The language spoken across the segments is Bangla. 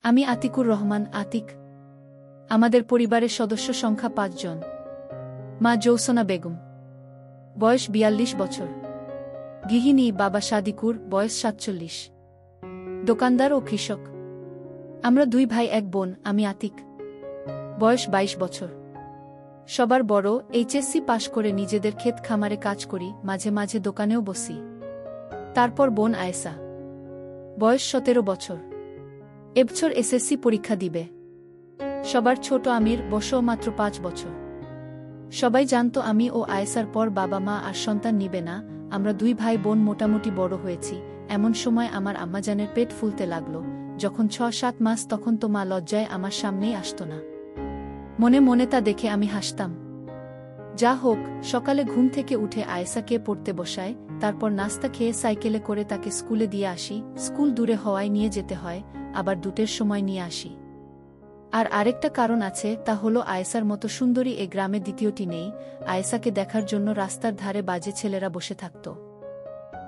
আমি আতিকুর রহমান আতিক। আমাদের পরিবারের সদস্য সংখ্যা ৫ জন। মা জৌসনা বেগম, বয়স ৪২ বছর, গৃহিণী। বাবা সাদিকুর, বয়স ৪৭, দোকানদার ও কৃষক। আমরা ২ ভাই ১ বোন। আমি আতিক, বয়স ২২ বছর, সবার বড়। এইচএসসি পাশ করে নিজেদের ক্ষেত খামারে কাজ করি, মাঝে মাঝে দোকানেও বসি। তারপর বোন আয়েশা, বয়স ১৭ বছর, এবছর এসএসসি পরীক্ষা দিবে। সবার ছোট আমির, বয়সও মাত্র ৫ বছর। সবাই জানত আমি ও আয়েশার পর বাবা মা আর সন্তান নিবে না। আমরা ২ ভাই বোন মোটামুটি বড় হয়েছি। এমন সময় আমার আম্মাজানের পেট ফুলতে লাগল। যখন ৬-৭ মাস, তখন তো মা লজ্জায় আমার সামনেই আসত না। মনে মনে তা দেখে আমি হাসতাম। যা হোক, সকালে ঘুম থেকে উঠে আয়েশাকে পড়তে বসায়, তারপর নাস্তা খেয়ে সাইকেলে করে তাকে স্কুলে দিয়ে আসি। স্কুল দূরে হওয়ায় নিয়ে যেতে হয়, আবার দুটের সময় নিয়ে আসি। আর আরেকটা কারণ আছে, তা হলো আয়েশার মতো সুন্দরী এ গ্রামে দ্বিতীয়টি নেই। আয়েশাকে দেখার জন্য রাস্তার ধারে বাজে ছেলেরা বসে থাকত।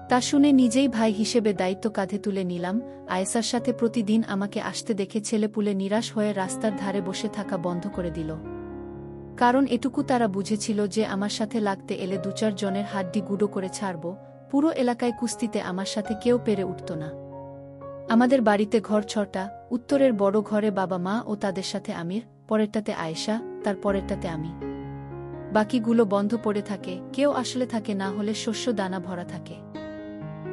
তা শুনে নিজেই ভাই হিসেবে দায়িত্ব কাঁধে তুলে নিলাম। আয়েশার সাথে প্রতিদিন আমাকে আসতে দেখে ছেলেপুলে নিরাশ হয়ে রাস্তার ধারে বসে থাকা বন্ধ করে দিল। কারণ এটুকু তারা বুঝেছিল যে আমার সাথে লাগতে এলে ২-৪ জনের হাড্ডি গুঁড়ো করে ছাড়ব। পুরো এলাকায় কুস্তিতে আমার সাথে কেউ পেরে উঠত না। আমাদের বাড়িতে ঘর ৬টা। উত্তরের বড় ঘরে বাবা মা ও তাদের সাথে আমির, পরেরটাতে আয়েশা, তার পরেরটাতে আমি। বাকিগুলো বন্ধ পড়ে থাকে, কেউ আসলে থাকে না হলে শস্য দানা ভরা থাকে।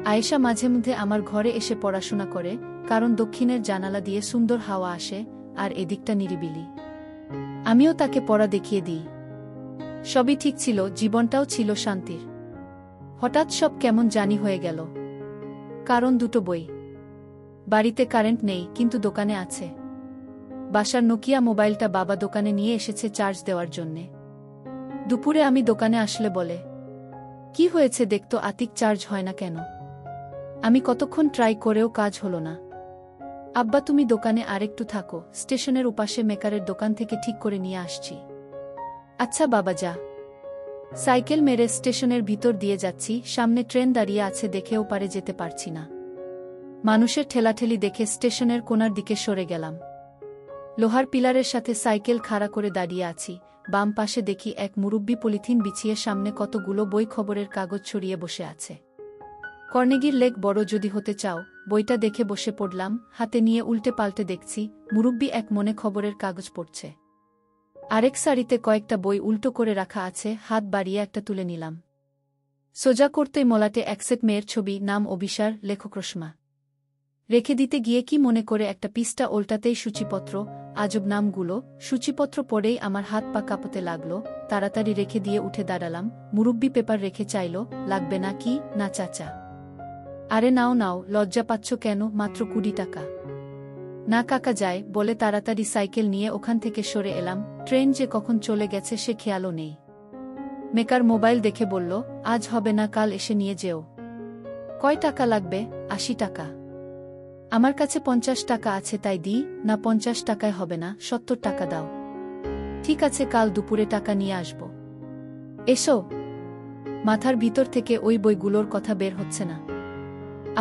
আয়েশা মাঝে মধ্যে আমার ঘরে এসে পড়াশোনা করে, কারণ দক্ষিণের জানালা দিয়ে সুন্দর হাওয়া আসে আর এদিকটা নিরিবিলি। আমিও তাকে পড়া দেখিয়ে দিই। সবই ঠিক ছিল, জীবনটাও ছিল শান্তির। হঠাৎ সব কেমন জানি হয়ে গেল। কারণ ২টো বই। বাড়িতে কারেন্ট নেই, কিন্তু দোকানে আছে। বাসার নোকিয়া মোবাইলটা বাবা দোকানে নিয়ে এসেছে চার্জ দেওয়ার জন্যে। দুপুরে আমি দোকানে আসলে বলে, কি হয়েছে দেখতো আতিক, চার্জ হয় না কেন? আমি কতক্ষণ ট্রাই করেও কাজ হলো না। আব্বা তুমি দোকানে আরেকটু থাকো, স্টেশনের উপাশে মেকারের দোকান থেকে ঠিক করে নিয়ে আসছি। আচ্ছা বাবা, যা। সাইকেল মেরে স্টেশনের ভিতর দিয়ে যাচ্ছি, সামনে ট্রেন দাঁড়িয়ে আছে দেখেও পারে যেতে পারছি না। মানুষের ঠেলাঠেলি দেখে স্টেশনের কোণার দিকে সরে গেলাম। লোহার পিলারের সাথে সাইকেল খাড়া করে দাঁড়িয়ে আছি। বাম পাশে দেখি এক মুরব্বি পলিথিন বিছিয়ে সামনে কতগুলো বই খবরের কাগজ ছড়িয়ে বসে আছে। কর্নেগির লেক বড় যদি হতে চাও, বইটা দেখে বসে পড়লাম। হাতে নিয়ে উল্টে পাল্টে দেখছি মুরব্বি এক মনে খবরের কাগজ পড়ছে। আরেক সারিতে কয়েকটা বই উল্টো করে রাখা আছে। হাত বাড়িয়ে একটা তুলে নিলাম। সোজা করতেই মলাটে একসেট মেয়ের ছবি, নাম অবিসার, লেখক রসমা। রেখে দিতে গিয়ে কি মনে করে একটা পৃষ্ঠা ওল্টাতেই সূচিপত্র। আজব নামগুলো। সূচিপত্র পড়েই আমার হাত পা কাঁপতে লাগল। তাড়াতাড়ি রেখে দিয়ে উঠে দাঁড়ালাম। মুরব্বি পেপার রেখে চাইল, লাগবে না কি? না চাচা। আরে নাও নাও, লজ্জা পাচ্ছ কেন? মাত্র ২০ টাকা। না কাকা, যায় বলে তাড়াতাড়ি সাইকেল নিয়ে ওখান থেকে সরে এলাম। ট্রেন যে কখন চলে গেছে সে খেয়ালও নেই। মেকার মোবাইল দেখে বলল, আজ হবে না, কাল এসে নিয়ে যেও। কয় টাকা লাগবে? ৮০ টাকা। আমার কাছে ৫০ টাকা আছে, তাই দিই না। ৫০ টাকায় হবে না, ৭০ টাকা দাও। ঠিক আছে, কাল দুপুরে টাকা নিয়ে আসব। এসো। মাথার ভিতর থেকে ওই বইগুলোর কথা বের হচ্ছে না।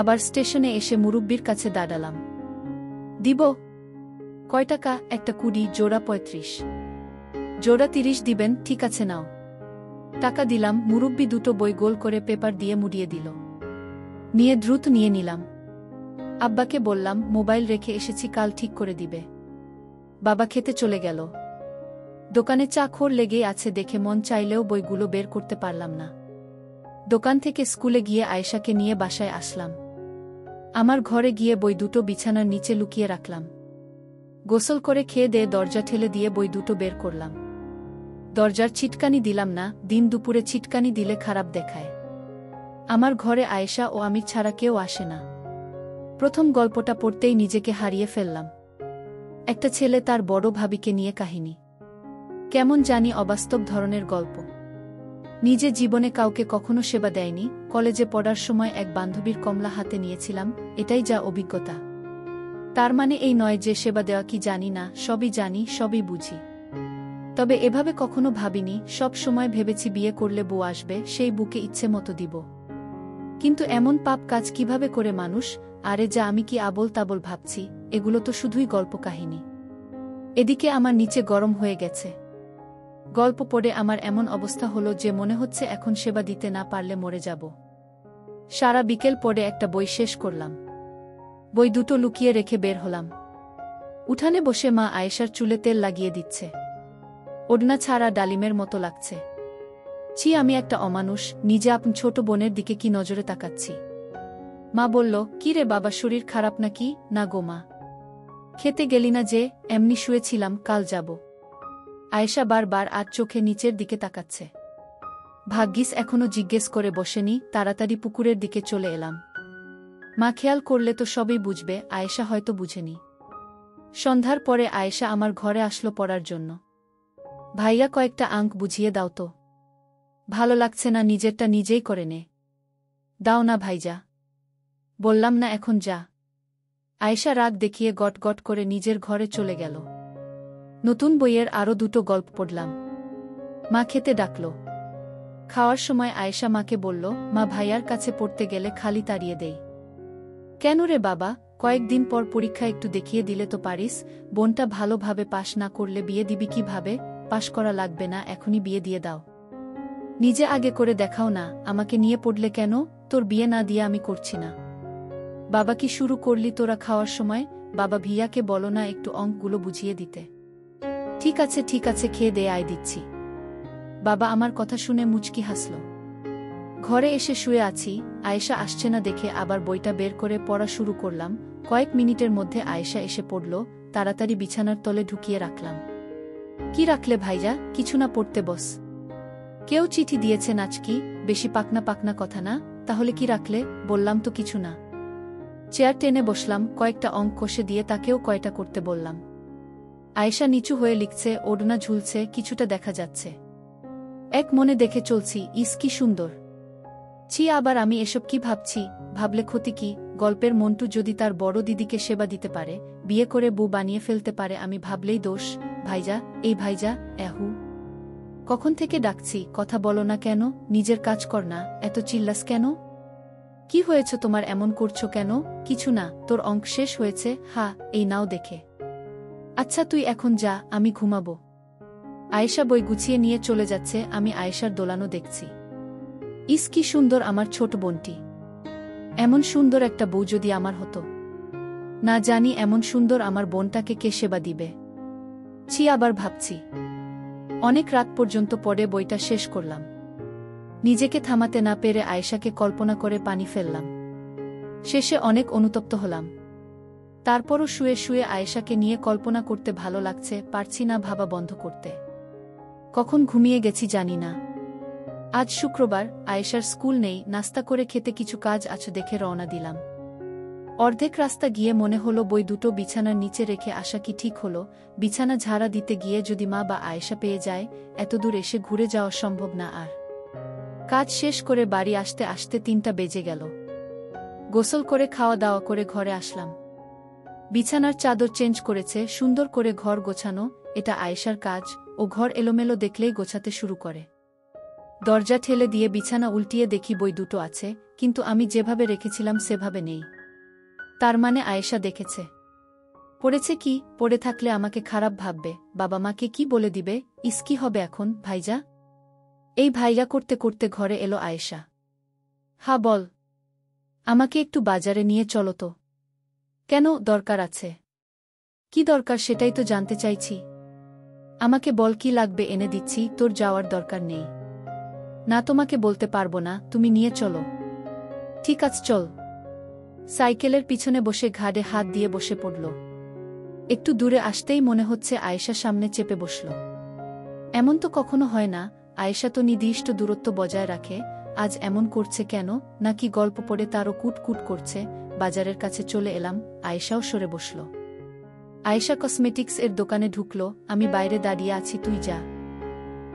আবার স্টেশনে এসে মুরব্বির কাছে দাঁড়ালাম। দিব। কয় টাকা? একটা ২০, জোড়া ৩৫। জোড়া ৩০ দিবেন? ঠিক আছে নাও। টাকা দিলাম। মুরব্বি ২টো বই গোল করে পেপার দিয়ে মুড়িয়ে দিল। নিয়ে দ্রুত নিয়ে নিলাম। আব্বাকে বললাম, মোবাইল রেখে এসেছি, কাল ঠিক করে দিবে। বাবা খেতে চলে গেল। দোকানে চাখর লেগেই আছে দেখে মন চাইলেও বইগুলো বের করতে পারলাম না। দোকান থেকে স্কুলে গিয়ে আয়েশাকে নিয়ে বাসায় আসলাম। আমার ঘরে গিয়ে বই ২টো বিছানার নিচে লুকিয়ে রাখলাম। গোসল করে খেয়ে দিয়ে দরজা ঠেলে দিয়ে বই ২টো বের করলাম। দরজার ছিটকানি দিলাম না, দিন দুপুরে ছিটকানি দিলে খারাপ দেখায়। আমার ঘরে আয়েশা ও আমির ছাড়া কেউ আসে না। প্রথম গল্পটা পড়তেই নিজেকে হারিয়ে ফেললাম। একটা ছেলে তার বড় ভাবিকে নিয়ে কাহিনী। কেমন জানি অবাস্তব ধরনের গল্প। নিজে জীবনে কাউকে কখনো সেবা দেয়নি। কলেজে পড়ার সময় এক বান্ধবীর কমলা হাতে নিয়েছিলাম, এটাই যা অভিজ্ঞতা। তার মানে এই নয় যে সেবা দেওয়া কি জানি না, সবই জানি, সবই বুঝি। তবে এভাবে কখনো ভাবিনি। সব সময় ভেবেছি বিয়ে করলে বউ আসবে, সেই বুকে ইচ্ছে মতো দিব। কিন্তু এমন পাপ কাজ কিভাবে করে মানুষ? আরে যা, আমি কি আবোল তাবোল ভাবছি? এগুলো তো শুধুই গল্প কাহিনী। এদিকে আমার নিচে গরম হয়ে গেছে। গল্প পড়ে আমার এমন অবস্থা হলো যে মনে হচ্ছে এখন সেবা দিতে না পারলে মরে যাব। সারা বিকেল পড়ে একটা বই শেষ করলাম। বই দুটো লুকিয়ে রেখে বের হলাম। উঠানে বসে মা আয়েশার চুলে তেল লাগিয়ে দিচ্ছে। ওড়না ছাড়া ডালিমের মতো লাগছে। ছি, আমি একটা অমানুষ, নিজে আপন ছোট বোনের দিকে কি নজরে তাকাচ্ছি। মা বলল, কি রে বাবা, শরীর খারাপ নাকি? না গো মা। খেতে গেলি না যে? এমনি শুয়েছিলাম, কাল যাব। আয়েশা বারবার আর চোখে নিচের দিকে তাকাচ্ছে। ভাগ্যিস এখনো জিজ্ঞেস করে বসেনি, তাড়াতাড়ি পুকুরের দিকে চলে এলাম। মা খেয়াল করলে তো সবই বুঝবে, আয়েশা হয়তো বুঝেনি। সন্ধ্যার পরে আয়েশা আমার ঘরে আসলো পড়ার জন্য। ভাইয়া, কয়েকটা আঙ্ক বুঝিয়ে দাও তো। ভালো লাগছে না, নিজেরটা নিজেই করে নে। দাও না ভাইজা। বললাম না এখন যা। আয়েশা রাগ দেখিয়ে গট গট করে নিজের ঘরে চলে গেল। নতুন বইয়ের আরও দুটো গল্প পড়লাম। মা খেতে ডাকল। খাওয়ার সময় আয়েশা মাকে বলল, মা, ভাইয়ার কাছে পড়তে গেলে খালি তাড়িয়ে দেই। কেন রে বাবা? কয়েকদিন পর পরীক্ষা, একটু দেখিয়ে দিলে তো পারিস। বোনটা ভালোভাবে পাশ না করলে বিয়ে দিবি কিভাবে? পাশ করা লাগবে না, এখনই বিয়ে দিয়ে দাও। নিজে আগে করে দেখাও না, আমাকে নিয়ে পড়লে কেন? তোর বিয়ে না দিয়ে আমি করছি না। বাবা, কি শুরু করলি তোরা খাওয়ার সময়? বাবা, ভিয়াকে বলো না একটু অঙ্কগুলো বুঝিয়ে দিতে। ঠিক আছে ঠিক আছে, খেয়ে দে, আয় দিচ্ছি। বাবা আমার কথা শুনে মুচকি হাসল। ঘরে এসে শুয়ে আছি, আয়েশা আসছে না দেখে আবার বইটা বের করে পড়া শুরু করলাম। কয়েক মিনিটের মধ্যে আয়েশা এসে পড়ল, তাড়াতাড়ি বিছানার তলে ঢুকিয়ে রাখলাম। কি রাখলে ভাইজা? কিছু না, পড়তে বস। কেউ চিঠি দিয়েছে নাচকি? বেশি পাকনা পাকনা কথা না, তাহলে কি রাখলে? বললাম তো কিছু না। চেয়ার টেনে বসলাম, কয়েকটা অঙ্ক কষে দিয়ে তাকেও কয়টা করতে বললাম। আয়েশা নিচু হয়ে লিখছে, ওড়না ঝুলছে, কিছুটা দেখা যাচ্ছে। এক মনে দেখে চলছি, ইস কি সুন্দর। ছি, আবার আমি এসব কি ভাবছি? ভাবলে ক্ষতি কি? গল্পের মন্টু যদি তার বড় দিদিকে সেবা দিতে পারে, বিয়ে করে বউ বানিয়ে ফেলতে পারে, আমি ভাবলেই দোষ। ভাইজা, এই ভাইজা, এহু। কখন থেকে ডাকছি, কথা বলো না কেন? নিজের কাজ কর না, এত চিল্লাস কেন? কি হয়েছে তোমার, এমন করছো কেন? কিছু না, তোর অঙ্ক শেষ হয়েছে? হা, এই নাও দেখে। আচ্ছা তুই এখন যা, আমি ঘুমাবো। আয়েশা বই গুছিয়ে নিয়ে চলে যাচ্ছে, আমি আয়েশার দোলানো দেখছি। ইস কি সুন্দর আমার ছোট বোনটি। এমন সুন্দর একটা বউ যদি আমার হতো। না জানি এমন সুন্দর আমার বোনটাকে কে সেবা দিবে। ছি, আবার ভাবছি। অনেক রাত পর্যন্ত পড়ে বইটা শেষ করলাম। নিজেকে থামাতে না পেরে আয়েশাকে কল্পনা করে পানি ফেললাম। শেষে অনেক অনুতপ্ত হলাম। তারপরও শুয়ে শুয়ে আয়েশাকে নিয়ে কল্পনা করতে ভালো লাগছে, পারছি না ভাবা বন্ধ করতে। কখন ঘুমিয়ে গেছি জানি না। আজ শুক্রবার, আয়েশার স্কুল নেই, নাস্তা করে খেতে কিছু কাজ আছে দেখে রওনা দিলাম। অর্ধেক রাস্তা গিয়ে মনে হলো বই দুটো বিছানার নিচে রেখে আসা কি ঠিক হলো? বিছানা ঝাড়া দিতে গিয়ে যদি মা বা আয়েশা পেয়ে যায়, এতদূর এসে ঘুরে যাওয়া সম্ভব না আর। কাজ শেষ করে বাড়ি আসতে আসতে 3টা বেজে গেল। গোসল করে খাওয়া দাওয়া করে ঘরে আসলাম। বিছানার চাদর চেঞ্জ করেছে, সুন্দর করে ঘর গোছানো, এটা আয়েশার কাজ। ও ঘর এলোমেলো দেখলেই গোছাতে শুরু করে। দরজা ঠেলে দিয়ে বিছানা উল্টিয়ে দেখি বই দুটো আছে, কিন্তু আমি যেভাবে রেখেছিলাম সেভাবে নেই। তার মানে আয়েশা দেখেছে। পড়েছে কি? পড়ে থাকলে আমাকে খারাপ ভাববে, বাবা মাকে কি বলে দিবে? ইস কি হবে এখন? ভাইজা। এই ভাইয়া করতে করতে ঘরে এলো আয়েশা। হা বল। আমাকে একটু বাজারে নিয়ে চলো তো। কেন, দরকার আছে? কি দরকার সেটাই তো জানতে চাইছি। আমাকে বল কি লাগবে, এনে দিচ্ছি, তোর যাওয়ার দরকার নেই। না, তোমাকে বলতে পারবো না, তুমি নিয়ে চলো। ঠিক আছে চল। সাইকেলের পিছনে বসে ঘাড়ে হাত দিয়ে বসে পড়ল। একটু দূরে আসতেই মনে হচ্ছে আয়েশা সামনে চেপে বসল। এমন তো কখনো হয় না, আয়েশা তো নির্দিষ্ট দূরত্ব বজায় রাখে, আজ এমন করছে কেন? নাকি গল্প পড়ে তারও কুটকুট করছে? বাজারের কাছে চলে এলাম, আয়েশাও সরে বসল। আয়েশা কসমেটিক্স এর দোকানে ঢুকল, আমি বাইরে দাঁড়িয়ে আছি, তুই যা।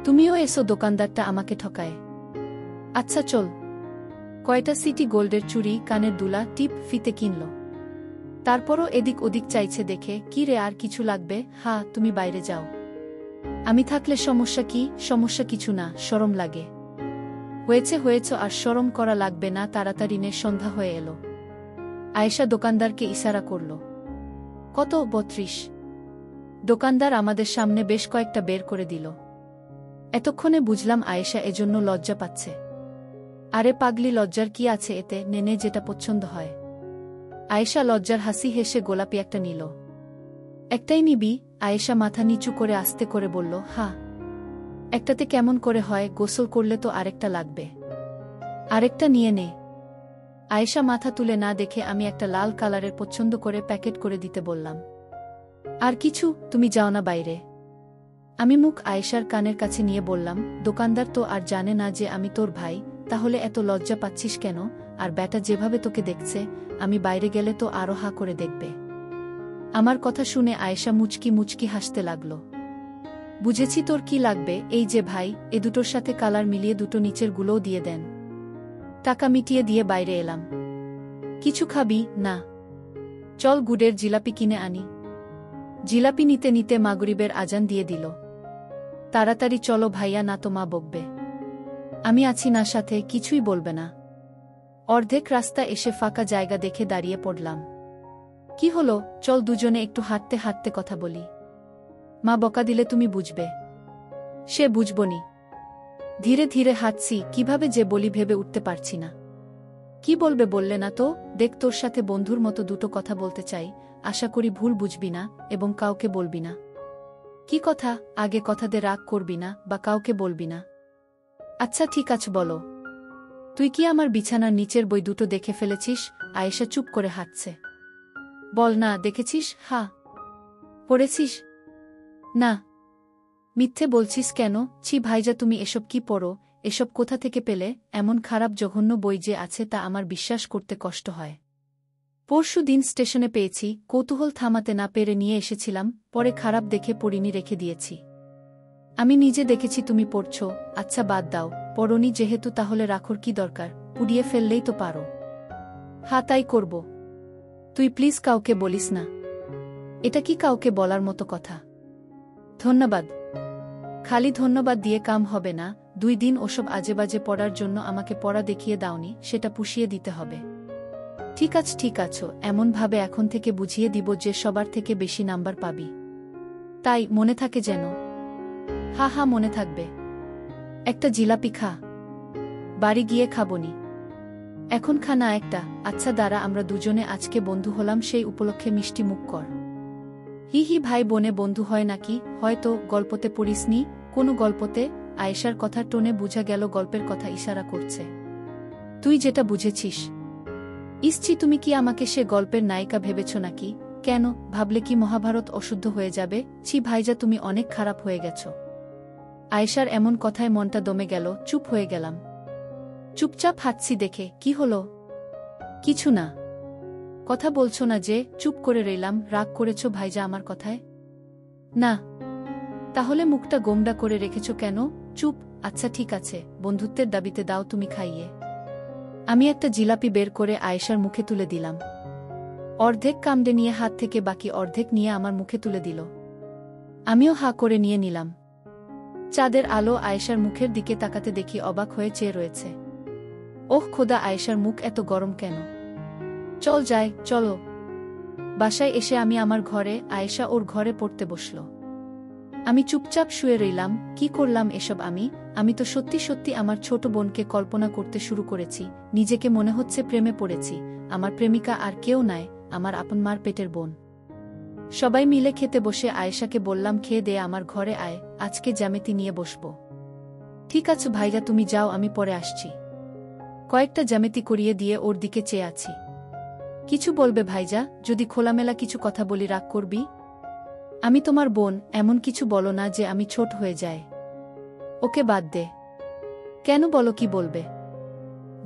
তুমিও এসো, দোকানদারটা আমাকে ঠকায়। আচ্ছা চল। কয়টা সিটি গোল্ডের চুড়ি, কানের দুলা, টিপ, ফিতে কিনল। তারপরও এদিক ওদিক চাইছে দেখে, কি রে আর কিছু লাগবে? হা, তুমি বাইরে যাও। আমি থাকলে সমস্যা কি? সমস্যা কিছু না, শরম লাগে। হয়েছে হয়েছে, আর শরম করা লাগবে না, তাড়াতাড়ি নে, সন্ধ্যা হয়ে এলো। আয়েশা দোকানদারকে ইশারা করল। কত? 32। দোকানদার আমাদের সামনে বেশ কয়েকটা বের করে দিল। এতক্ষণে বুঝলাম আয়েশা এজন্য লজ্জা পাচ্ছে। আরে পাগলি, লজ্জার কি আছে এতে, নেনে যেটা পছন্দ হয়। আয়েশা লজ্জার হাসি হেসে গোলাপি একটা নিল। একটাই নিবি? আয়েশা মাথা নিচু করে আস্তে করে বলল, হ্যাঁ। একটাতে কেমন করে হয়, গোসল করলে তো আরেকটা লাগবে। আরেকটা নিয়ে নে। আয়েশা মাথা তুলে না দেখে আমি একটা লাল কালারের পছন্দ করে প্যাকেট করে দিতে বললাম। আর কিছু? তুমি যাও না বাইরে। আমি মুখ আয়েশার কানের কাছে নিয়ে বললাম, দোকানদার তো আর জানে না যে আমি তোর ভাই, তাহলে এত লজ্জা পাচ্ছিস কেন? আর ব্যাটা যেভাবে তোকে দেখছে, আমি বাইরে গেলে তো আরো হা করে দেখবে। আমার কথা শুনে আয়েশা মুচকি মুচকি হাসতে লাগল। বুঝেছি তোর কি লাগবে, এই যে ভাই, এ দুটোর সাথে কালার মিলিয়ে দুটো নিচের গুলোও দিয়ে দেন। টাকা মিটিয়ে দিয়ে বাইরে এলাম। কিছু খাবি? না। চল গুড়ের জিলাপি কিনে আনি। জিলাপি নিতে নিতে মাগরিবের আজান দিয়ে দিল। তাড়াতাড়ি চলো ভাইয়া, না তো মা বকবে। আমি আছি না সাথে, কিছুই বলবে না। অর্ধেক রাস্তা এসে ফাঁকা জায়গা দেখে দাঁড়িয়ে পড়লাম। কি হলো? চল দুজনে একটু হাঁটতে হাঁটতে কথা বলি। মা বকা দিলে তুমি বুঝবে। সে বুঝবনি। ধীরে ধীরে হাঁটছি, কিভাবে যে বলি ভেবে উঠতে পারছি না। কি বলবে বললে না তো? দেখ, তোর সাথে বন্ধুর মতো দুটো কথা বলতে চাই, আশা করি ভুল বুঝবি না এবং কাউকে বলবি না। কি কথা? আগে কথা দে, রাগ করবি না বা কাউকে বলবি না। আচ্ছা ঠিক আছে, বলো। তুই কি আমার বিছানার নিচের বই দুটো দেখে ফেলেছিস? আয়েশা চুপ করে হাঁটছে। বল না, দেখেছিস? হ্যাঁ। পড়েছিস? না। মিথ্যে বলছিস কেন? ছি ভাইজা, তুমি এসব কি পড়ো? এসব কোথা থেকে পেলে? এমন খারাপ জঘন্য বই যে আছে তা আমার বিশ্বাস করতে কষ্ট হয়। পরশু দিন স্টেশনে পেয়েছি, কৌতূহল থামাতে না পেরে নিয়ে এসেছিলাম, পরে খারাপ দেখে পড়িনি, রেখে দিয়েছি। আমি নিজে দেখেছি তুমি পড়ছ। আচ্ছা বাদ দাও, পড়নি যেহেতু তাহলে রাখোর কি দরকার, পুড়িয়ে ফেললেই তো পারো। হ্যাঁ তাই করব। তুই প্লিজ কাউকে বলিস না। এটা কি কাউকে বলার মতো কথা? ধন্যবাদ। খালি ধন্যবাদ দিয়ে কাম হবে না, 2 দিন ওসব আজেবাজে পড়ার জন্য আমাকে পড়া দেখিয়ে দাওনি, সেটা পুষিয়ে দিতে হবে। ঠিক আছে ঠিক আছে, এমনভাবে এখন থেকে বুঝিয়ে দিব যে সবার থেকে বেশি নাম্বার পাবি। তাই মনে থাকে যেন। হা হা, মনে থাকবে। একটা জিলাপি খা। বাড়ি গিয়ে খাবনি। এখন খা না একটা। আচ্ছা দাঁড়া, আমরা দুজনে আজকে বন্ধু হলাম, সেই উপলক্ষে মিষ্টি মুখ কর। হি হি, ভাই বোনে বন্ধু হয় নাকি? হয়তো গল্পতে পড়িসনি। কোনো গল্পতে? আয়েশার কথার টোনে বুঝা গেল গল্পের কথা ইশারা করছে। তুই যেটা বুঝেছিস। ইসছি, তুমি কি আমাকে সে গল্পের নায়িকা ভেবেছ নাকি? কেন, ভাবলে কি মহাভারত অশুদ্ধ হয়ে যাবে? ছি ভাইজা, তুমি অনেক খারাপ হয়ে গেছ। আয়েশার এমন কথায় মনটা দমে গেল, চুপ হয়ে গেলাম। চুপচাপ হাঁটছি দেখে। কি হলো? কিছু না। কথা বলছো না যে? চুপ করে রইলাম। রাগ করেছ ভাইজা আমার কথায়? না। তাহলে মুখটা গোমড়া করে রেখেছ কেন? চুপ। আচ্ছা ঠিক আছে, বন্ধুত্বের দাবিতে দাও তুমি খাইয়ে। আমি একটা জিলাপি বের করে আয়েশার মুখে তুলে দিলাম। অর্ধেক কামড়ে নিয়ে হাত থেকে বাকি অর্ধেক নিয়ে আমার মুখে তুলে দিল। আমিও হা করে নিয়ে নিলাম। চাঁদের আলো আয়েশার মুখের দিকে তাকাতে দেখি অবাক হয়ে চেয়ে রয়েছে। ওহ খোদা, আয়েশার মুখ এত গরম কেন? চল যাই, চলো। বাসায় এসে আমি আমার ঘরে, আয়েশা ওর ঘরে পড়তে বসল। আমি চুপচাপ শুয়ে রইলাম। কি করলাম এসব আমি তো সত্যি সত্যি আমার ছোট বোনকে কল্পনা করতে শুরু করেছি। নিজেকে মনে হচ্ছে প্রেমে পড়েছি। আমার প্রেমিকা আর কেউ নয়, আমার আপন মার পেটের বোন। সবাই মিলে খেতে বসে আয়েশাকে বললাম, খেয়ে দে, আমার ঘরে আয়, আজকে জ্যামিতি নিয়ে বসব। ঠিক আছে ভাইরা, তুমি যাও, আমি পরে আসছি। কয়েকটা জ্যামিতি করিয়ে দিয়ে ওর দিকে চেয়ে আছি। কিছু বলবে ভাইজা? যদি খোলামেলা কিছু কথা বলি রাগ করবি? আমি তোমার বোন, এমন কিছু বলো না যে আমি ছোট হয়ে যায়। ওকে বাদ দে। কেন, বলো কি বলবে?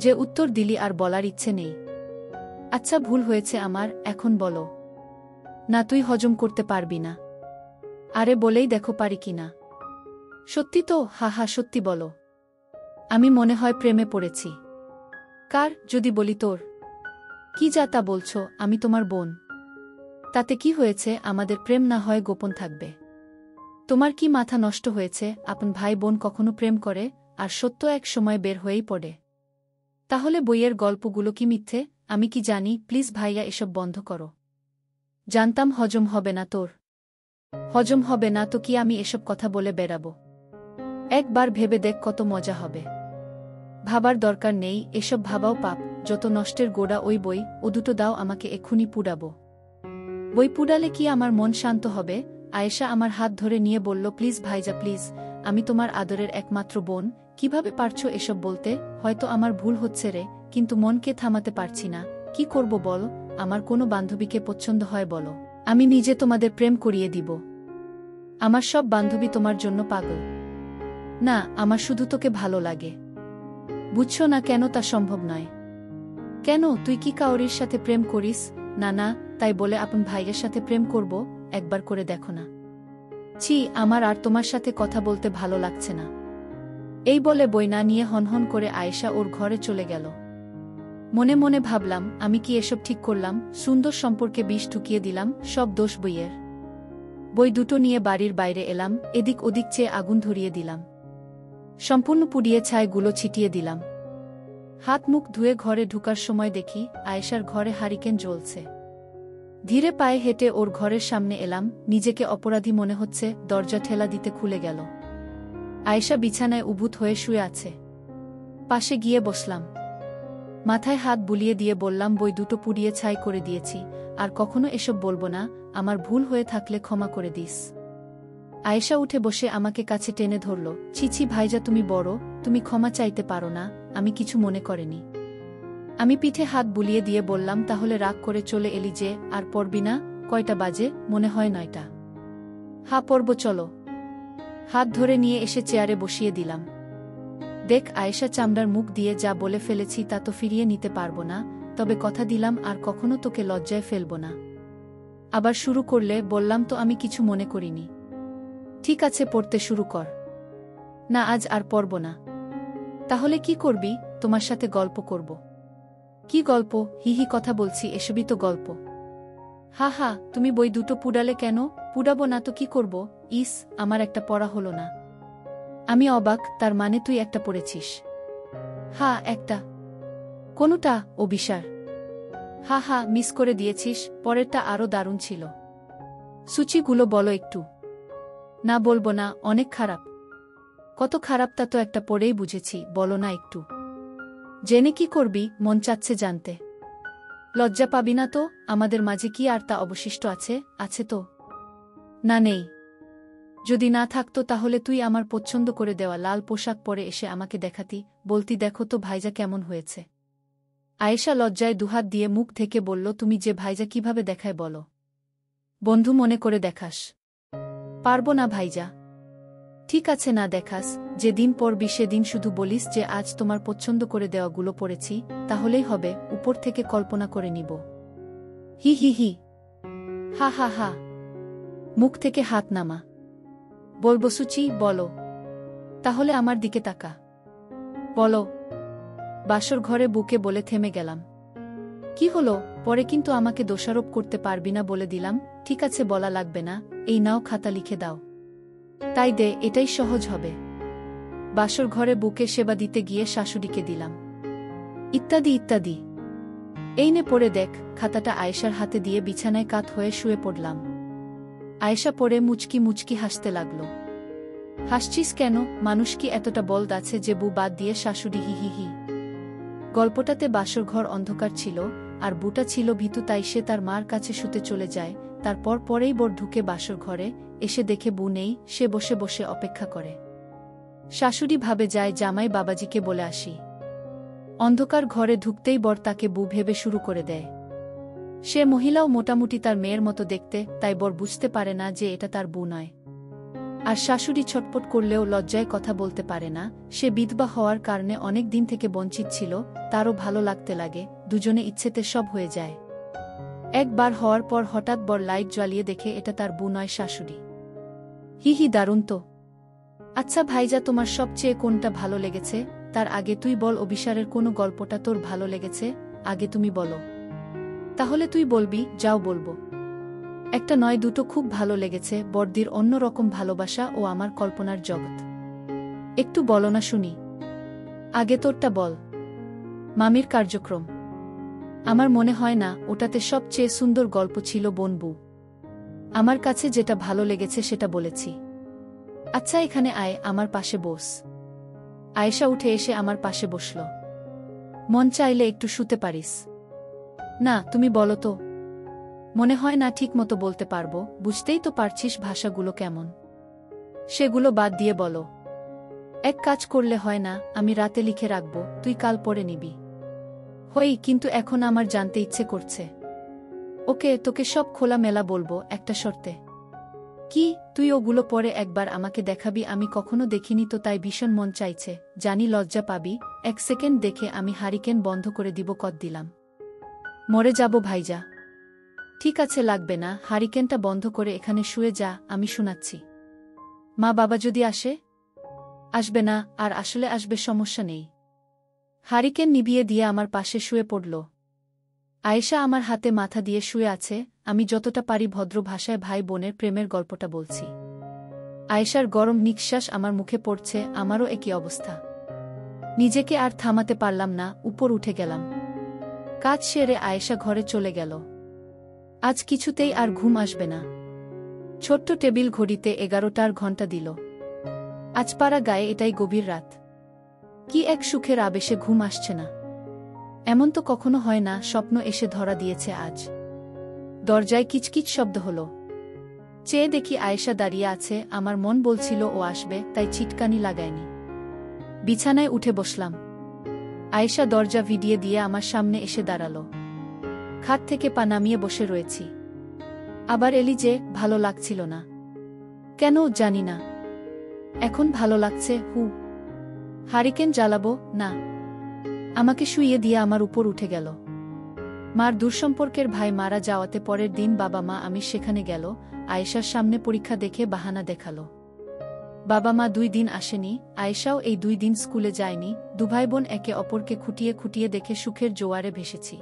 যে উত্তর দিলি আর বলার ইচ্ছে নেই। আচ্ছা ভুল হয়েছে আমার, এখন বলো। না, তুই হজম করতে পারবি না। আরে বলেই দেখো পারি কিনা। সত্যি তো? হা হা, সত্যি বলো। আমি মনে হয় প্রেমে পড়েছি। কার? যদি বলি তোর। কি যা তা বলছো? আমি তোমার বোন। তাতে কি হয়েছে? আমাদের প্রেম না হয় গোপন থাকবে। তোমার কি মাথা নষ্ট হয়েছে? আপন ভাই বোন কখনো প্রেম করে? আর সত্য এক সময় বের হয়েই পড়ে। তাহলে বইয়ের গল্পগুলো কি মিথ্যে? আমি কি জানি? প্লিজ ভাইয়া, এসব বন্ধ করো। জানতাম হজম হবে না তোর। হজম হবে না তো কি আমি এসব কথা বলে বেড়াবো? একবার ভেবে দেখ কত মজা হবে। ভাবার দরকার নেই, এসব ভাবাও পাপ। যত নষ্টের গোড়া ওই বই, ও দুটো দাও আমাকে, এক্ষুনি পুড়াবো। বই পুড়ালে কি আমার মন শান্ত হবে? আয়েশা আমার হাত ধরে নিয়ে বলল, প্লিজ ভাইজা প্লিজ, আমি তোমার আদরের একমাত্র বোন, কিভাবে পারছো এসব বলতে? হয়তো আমার ভুল হচ্ছে রে, কিন্তু মনকে থামাতে পারছি না। কি করব বল? আমার কোনো বান্ধবীকে পছন্দ হয় বলো, আমি নিজে তোমাদের প্রেম করিয়ে দিব। আমার সব বান্ধবী তোমার জন্য পাগল। না, আমার শুধু তোকে ভালো লাগে। বুঝছো না কেন তা সম্ভব নয়? কেন, তুই কি কাউরির সাথে প্রেম করিস? না না, তাই বলে আপন ভাইয়ের সাথে প্রেম করব? একবার করে দেখো না। ছি, আমার আর তোমার সাথে কথা বলতে ভালো লাগছে না। এই বলে বই না নিয়ে হনহন করে আয়েশা ওর ঘরে চলে গেল। মনে মনে ভাবলাম, আমি কি এসব ঠিক করলাম? সুন্দর সম্পর্কে বিষ ঢুকিয়ে দিলাম, সব দোষ বইয়ের। বই দুটো নিয়ে বাড়ির বাইরে এলাম, এদিক ওদিক চেয়ে আগুন ধরিয়ে দিলাম। সম্পূর্ণ পুড়িয়ে ছাইগুলো ছিটিয়ে দিলাম। হাত মুখ ধুয়ে ঘরে ঢুকার সময় দেখি আয়েশার ঘরে হারিকেন জ্বলছে। ধীরে পায়ে হেঁটে ওর ঘরের সামনে এলাম, নিজেকে অপরাধী মনে হচ্ছে। দরজা ঠেলা দিতে খুলে গেল। আয়েশা বিছানায় উবুত হয়ে শুয়ে আছে। পাশে গিয়ে বসলাম। মাথায় হাত বুলিয়ে দিয়ে বললাম, বই দুটো পুড়িয়ে ছাই করে দিয়েছি, আর কখনো এসব বলবো না। আমার ভুল হয়ে থাকলে ক্ষমা করে দিস। আয়েশা উঠে বসে আমাকে কাছে টেনে ধরল। ছি ছি ভাইজা, তুমি বড়, তুমি ক্ষমা চাইতে পারো না? আমি কিছু মনে করিনি। আমি পিঠে হাত বুলিয়ে দিয়ে বললাম, তাহলে রাগ করে চলে এলি যে? আর পড়বি না? কয়টা বাজে? মনে হয় 9টা। হ্যাঁ পড়ব, চলো। হাত ধরে নিয়ে এসে চেয়ারে বসিয়ে দিলাম। দেখ আয়েশা, চামড়ার মুখ দিয়ে যা বলে ফেলেছি তা তো ফিরিয়ে নিতে পারবো না, তবে কথা দিলাম আর কখনো তোকে লজ্জায় ফেলব না। আবার শুরু করলে? বললাম তো আমি কিছু মনে করিনি। ঠিক আছে, পড়তে শুরু কর। না, আজ আর পড়ব না। তাহলে কি করবি? তোমার সাথে গল্প করব। কি গল্প? হিহি, কথা বলছি, এসবই তো গল্প। হা হা, তুমি বই দুটো পুড়ালে কেন? পুড়াবো না তো কি করব? ইস, আমার একটা পড়া হলো না। আমি অবাক, তার মানে তুই একটা পড়েছিস? হা, একটা। কোনটা? অভিসার। হা হা, মিস করে দিয়েছিস, পরেরটা আরও দারুণ ছিল। সূচিগুলো বলো একটু। না বলবো না, অনেক খারাপ। কত খারাপ তা তো একটা পড়েই বুঝেছি, বলো না একটু। জেনে কি করবি? মন চাচ্ছে জানতে। লজ্জা পাবি না তো? আমাদের মাঝে কি আর তা অবশিষ্ট আছে? আছে তো? না, নেই। যদি না থাকতো তাহলে তুই আমার পছন্দ করে দেওয়া লাল পোশাক পরে এসে আমাকে দেখাতি, বলতি, দেখো তো ভাইজা কেমন হয়েছে। আয়েশা লজ্জায় দুহাত দিয়ে মুখ থেকে বলল, তুমি যে ভাইজা কিভাবে দেখায় বলো? বন্ধু মনে করে দেখাস? পারবো না ভাইজা। ঠিক আছে, না দেখাস। যেদিন পড়বি সেদিন শুধু বলিস যে আজ তোমার পছন্দ করে দেওয়াগুলো পড়েছি, তাহলেই হবে। উপর থেকে কল্পনা করে নিব। হি হি হি। হা হা হা। মুখ থেকে হাত নামা। বলবো সুচি, বলো। তাহলে আমার দিকে তাকা। বলো। বাসর ঘরে বুকে বলে থেমে গেলাম। কি হলো? পরে কিন্তু আমাকে দোষারোপ করতে পারবি না বলে দিলাম। ঠিক আছে, বলা লাগবে না। এই নাও, খাতা লিখে দাও। তাই দে, এটাই সহজ হবে। বাসর ঘরে বুকে সেবা দিতে গিয়ে শাশুড়িকে দিলাম। ইত্যাদি ইত্যাদি। এই নে পড়ে দেখ। খাতাটা আয়েশার হাতে দিয়ে বিছানায় কাত হয়ে শুয়ে পড়লাম। আয়েশা পড়ে মুচকি মুচকি হাসতে লাগল। হাসছিস কেন? মানুষ কি এতটা বলদ আছে যে বউ বাদ দিয়ে শাশুড়ি? হি হি হি। গল্পটাতে বাসর ঘর অন্ধকার ছিল, আর বুটা ছিল ভীতু, তাই সে তার মার কাছে শুতে চলে যায়। তারপর পরেই বর ঢুকে বাসর ঘরে, এসে দেখে বউ নেই। সে বসে বসে অপেক্ষা করে। শাশুড়ি ভাবে যায় জামাই বাবাজিকে বলে আসি। অন্ধকার ঘরে ঢুকতেই বর তাকে বউ ভেবে শুরু করে দেয়। সে মহিলাও মোটামুটি তার মেয়ের মতো দেখতে, তাই বর বুঝতে পারে না যে এটা তার বউ নয়। আর শাশুড়ি ছটপট করলেও লজ্জায় কথা বলতে পারে না। সে বিধবা হওয়ার কারণে অনেক দিন থেকে বঞ্চিত ছিল, তারও ভালো লাগতে লাগে, দুজনে ইচ্ছেতে সব হয়ে যায়। একবার হওয়ার পর হঠাৎ বর লাইট জ্বালিয়ে দেখে এটা তার বউ নয়, শাশুড়ি। হি হি, দারুণ তো। আচ্ছা ভাইজা, তোমার সবচেয়ে কোনটা ভালো লেগেছে? তার আগে তুই বল, অভিসারের কোনো গল্পটা তোর ভালো লেগেছে? আগে তুমি বলো, তাহলে তুই বলবি। যাও, বলবো। একটা নয়, দুটো খুব ভালো লেগেছে। বড়দির অন্যরকম ভালোবাসা ও আমার কল্পনার জগৎ। একটু বলো না শুনি। আগে তোরটা বল। মামির কার্যক্রম। আমার মনে হয় না ওটাতে সবচেয়ে সুন্দর গল্প ছিল বনবু। আমার কাছে যেটা ভালো লেগেছে সেটা বলেছি। আচ্ছা এখানে আয়, আমার পাশে বস। আয়েশা উঠে এসে আমার পাশে বসল। মন চাইলে একটু শুতে পারিস। না তুমি বলো তো। মনে হয় না ঠিক মতো বলতে পারবো, বুঝতেই তো পারছিস ভাষাগুলো কেমন। সেগুলো বাদ দিয়ে বলো। এক কাজ করলে হয় না, আমি রাতে লিখে রাখবো, তুই কাল পড়ে নিবি। হই, কিন্তু এখন আমার জানতে ইচ্ছে করছে। ওকে, তোকে সব খোলামেলা বলবো, একটা শর্তে। কি? তুই ওগুলো পরে একবার আমাকে দেখাবি। আমি কখনো দেখিনি তো, তাই ভীষণ মন চাইছে। জানি লজ্জা পাবি। 1 সেকেন্ড দেখে আমি হারিকেন বন্ধ করে দিব। কদ দিলাম। মরে যাব ভাইজা। ঠিক আছে, লাগবে না। হারিকেনটা বন্ধ করে এখানে শুয়ে যা, আমি শোনাচ্ছি। মা বাবা যদি আসে? আসবে না, আর আসলে আসবে, সমস্যা নেই। হারিকেন নিভিয়ে দিয়ে আমার পাশে শুয়ে পড়ল। আয়েশা আমার হাতে মাথা দিয়ে শুয়ে আছে। আমি যতটা পারি ভদ্র ভাষায় ভাই বোনের প্রেমের গল্পটা বলছি। আয়েশার গরম নিঃশ্বাস আমার মুখে পড়ছে। আমারও একই অবস্থা। নিজেকে আর থামাতে পারলাম না, উপর উঠে গেলাম। কাজ সেরে আয়েশা ঘরে চলে গেল। আজ কিছুতেই আর ঘুম আসবে না। ছোট্ট টেবিল ঘড়িতে 11টার ঘণ্টা দিল। আজ পাড়া গায়ে এটাই গভীর রাত। কি এক সুখের আবেশে ঘুম আসছে না। এমন তো কখনো হয় না। স্বপ্ন এসে ধরা দিয়েছে আজ। দরজায় কিচকিচ শব্দ হল। চেয়ে দেখি আয়েশা দাঁড়িয়ে আছে। আমার মন বলছিল ও আসবে, তাই ছিটকানি লাগায়নি। বিছানায় উঠে বসলাম। আয়েশা দরজা ভিডিয়ে দিয়ে আমার সামনে এসে দাঁড়াল। খাট থেকে পা নামিয়ে বসে রয়েছি। আবার এলি যে? ভালো লাগছিল না? কেন জানি না, এখন ভালো লাগছে। হারিকেন জ্বালাবো না? আমাকে শুইয়ে দিয়ে আমার উপর উঠে গেল। মার দূরসম্পর্কের ভাই মারা যাওয়াতে পরের দিন বাবা মা আমি সেখানে গেল। আয়েশার সামনে পরীক্ষা দেখে বাহানা দেখালো। বাবা মা 2 দিন আসেনি। আয়েশাও এই 2 দিন স্কুলে যায়নি। দুভাই বোন একে অপরকে খুঁটিয়ে খুঁটিয়ে দেখে সুখের জোয়ারে ভেসেছি।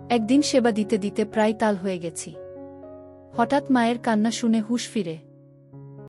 একদিন সেবা দিতে দিতে প্রায় তাল হয়ে গেছি। হঠাৎ মায়ের কান্না শুনে হুঁশ ফিরে।